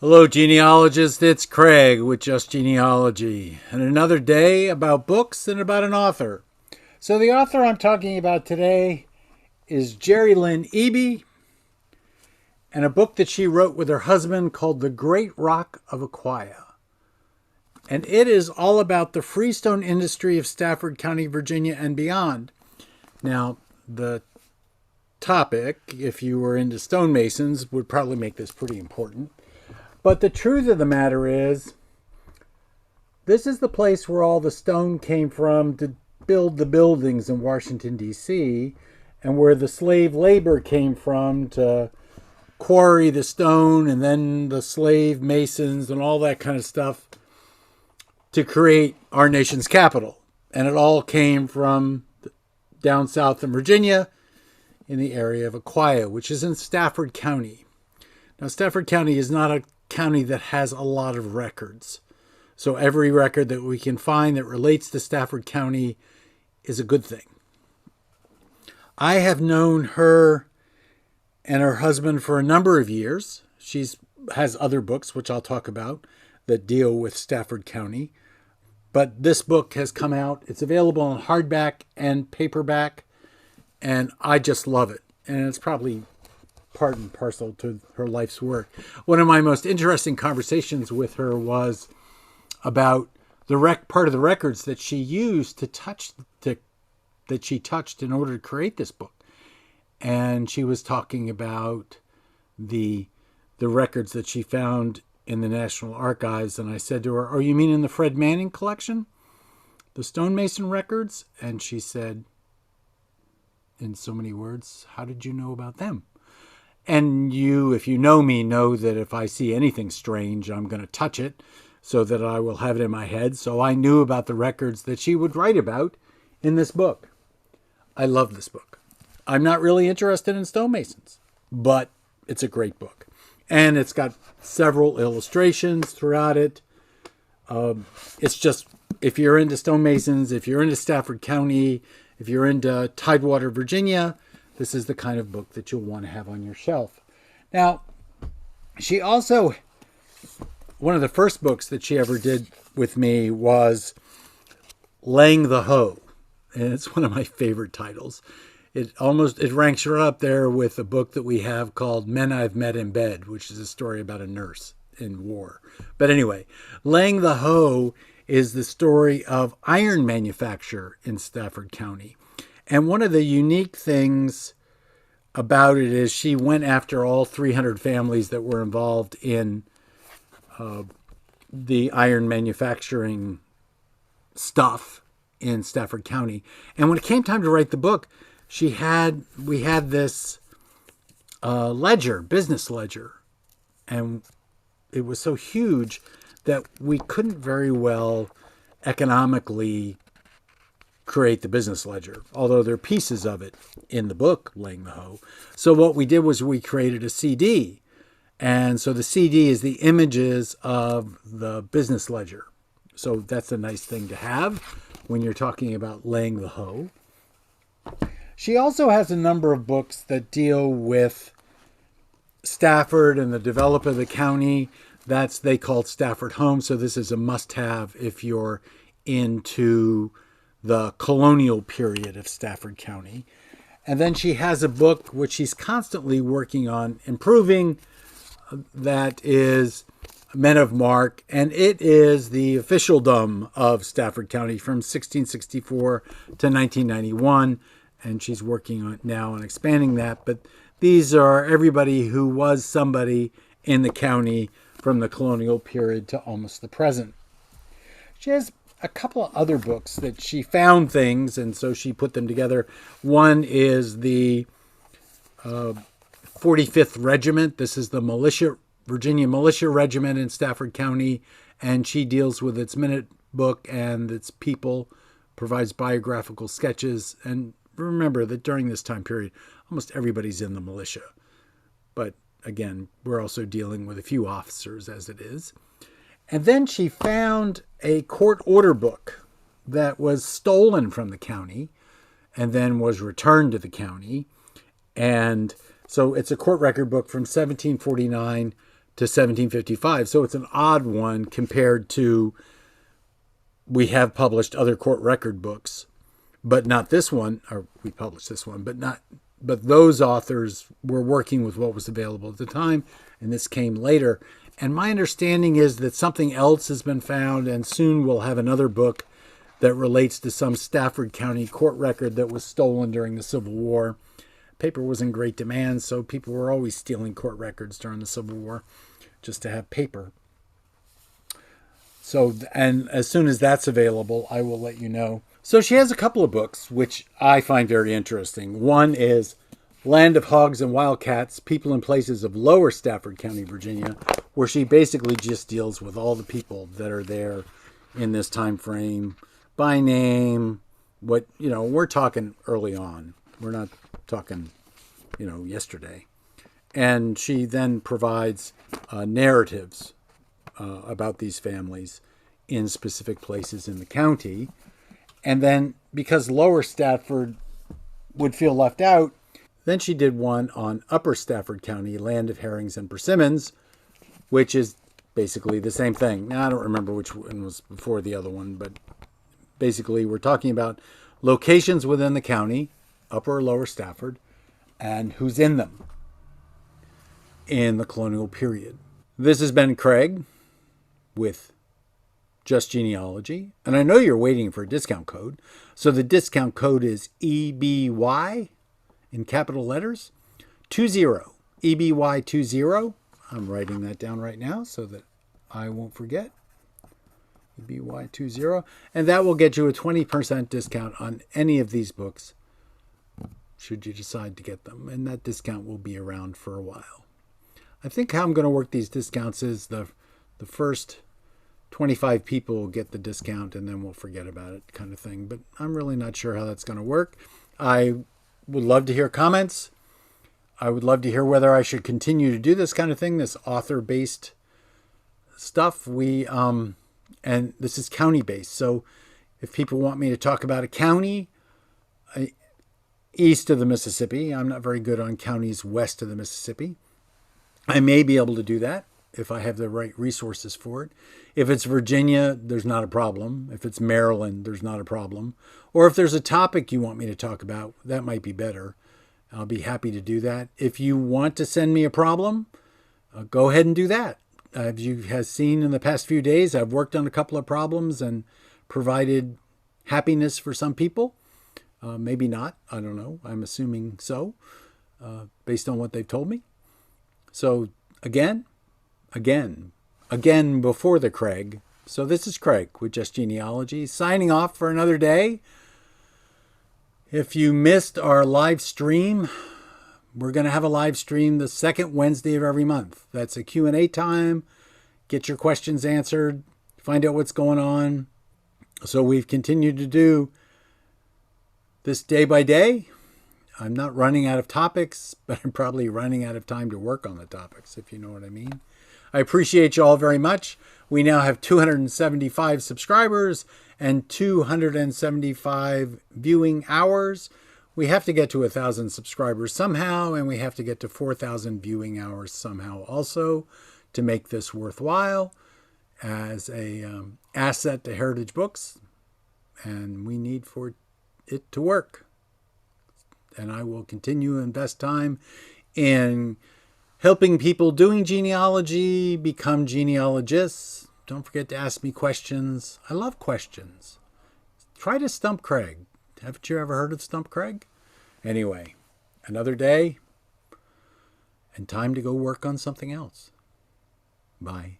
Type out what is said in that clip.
Hello, genealogists. It's Craig with Just Genealogy, and another day about books and about an author. So the author I'm talking about today is Jerry Lynn Eby, and a book that she wrote with her husband called The Great Rock of Aquia. And it is all about the Freestone industry of Stafford County, Virginia, and beyond. Now, the topic, if you were into stonemasons, would probably make this pretty important. But the truth of the matter is, this is the place where all the stone came from to build the buildings in Washington, D.C., and where the slave labor came from to quarry the stone, and then the slave masons and all that kind of stuff to create our nation's capital. And it all came from down south in Virginia in the area of Aquia, which is in Stafford County. Now, Stafford County is not a county that has a lot of records. So every record that we can find that relates to Stafford County is a good thing. I have known her and her husband for a number of years. She has other books, which I'll talk about, that deal with Stafford County. But this book has come out. It's available in hardback and paperback, and I just love it. And it's probably part and parcel to her life's work. One of my most interesting conversations with her was about the part of the records that she used that she touched in order to create this book. And she was talking about the records that she found in the National Archives. And I said to her, "Oh, you mean in the Fred Manning collection? The stonemason records?" And she said, in so many words, "How did you know about them?" And you, if you know me, know that if I see anything strange, I'm going to touch it so that I will have it in my head. So I knew about the records that she would write about in this book. I love this book. I'm not really interested in stonemasons, but it's a great book. And it's got several illustrations throughout it. It's just, if you're into stonemasons, if you're into Stafford County, if you're into Tidewater, Virginia, this is the kind of book that you'll want to have on your shelf. Now, she also, one of the first books that she ever did with me was Laying the Hoe. And it's one of my favorite titles. It ranks right up there with a book that we have called Men I've Met in Bed, which is a story about a nurse in war. But anyway, Laying the Hoe is the story of iron manufacture in Stafford County. And one of the unique things about it is she went after all 300 families that were involved in the iron manufacturing stuff in Stafford County. And when it came time to write the book, we had this business ledger, and it was so huge that we couldn't very well economically create the business ledger, although there are pieces of it in the book, Laying the Hoe. So what we did was we created a CD. And so the CD is the images of the business ledger. So that's a nice thing to have when you're talking about laying the hoe. She also has a number of books that deal with Stafford and the development of the county. They called Stafford Home. So this is a must-have if you're into the colonial period of Stafford County. And then she has a book which she's constantly working on improving, that is Men of Mark, and it is the officialdom of Stafford County from 1664 to 1991, and she's working on now on expanding that. But these are everybody who was somebody in the county from the colonial period to almost the present. She has a couple of other books that she found things, and so she put them together. One is the 45th Regiment. This is the Virginia Militia Regiment in Stafford County, and she deals with its minute book and its people, provides biographical sketches. And remember that during this time period, almost everybody's in the militia. But again, we're also dealing with a few officers as it is. And then she found a court order book that was stolen from the county and then was returned to the county. And so it's a court record book from 1749 to 1755. So it's an odd one compared to, we have published other court record books, but not this one, or we published this one, but those authors were working with what was available at the time, and this came later. And my understanding is that something else has been found, and soon we'll have another book that relates to some Stafford County court record that was stolen during the Civil War. Paper was in great demand, so people were always stealing court records during the Civil War just to have paper. So, and as soon as that's available, I will let you know. So she has a couple of books, which I find very interesting. One is Land of Hogs and Wildcats, People and Places of Lower Stafford County, Virginia, where she basically just deals with all the people that are there in this time frame by name. What, we're talking early on. We're not talking, yesterday. And she then provides narratives about these families in specific places in the county. And then, because Lower Stafford would feel left out, then she did one on Upper Stafford County, Land of Herrings and Persimmons, which is basically the same thing. Now, I don't remember which one was before the other one, but basically we're talking about locations within the county, Upper or Lower Stafford, and who's in them in the colonial period. This has been Craig with Just Genealogy, and I know you're waiting for a discount code. So the discount code is EBY in capital letters 20, EBY20. I'm writing that down right now so that I won't forget. EBY20, and that will get you a 20% discount on any of these books should you decide to get them, and that discount will be around for a while. I think how I'm going to work these discounts is the first 25 people will get the discount and then we'll forget about it, kind of thing. But I'm really not sure how that's going to work. I would love to hear comments. I would love to hear whether I should continue to do this kind of thing, this author-based stuff. And this is county-based. So if people want me to talk about a county east of the Mississippi, I'm not very good on counties west of the Mississippi. I may be able to do that if I have the right resources for it. If it's Virginia, there's not a problem. If it's Maryland, there's not a problem. Or if there's a topic you want me to talk about, that might be better. I'll be happy to do that. If you want to send me a problem, go ahead and do that. As you have seen in the past few days, I've worked on a couple of problems and provided happiness for some people. Maybe not. I don't know. I'm assuming so, based on what they've told me. So again, before the Craig. So this is Craig with Just Genealogy, signing off for another day. If you missed our live stream, we're going to have a live stream the second Wednesday of every month. That's a Q&A time. Get your questions answered. Find out what's going on. So we've continued to do this day by day. I'm not running out of topics, but I'm probably running out of time to work on the topics, if you know what I mean. I appreciate you all very much. We now have 275 subscribers and 275 viewing hours. We have to get to 1,000 subscribers somehow, and we have to get to 4,000 viewing hours somehow also to make this worthwhile as a asset to Heritage Books. And we need for it to work. And I will continue to invest time in helping people doing genealogy become genealogists. Don't forget to ask me questions. I love questions. Try to stump Craig. Haven't you ever heard of Stump Craig? Anyway, another day and time to go work on something else. Bye.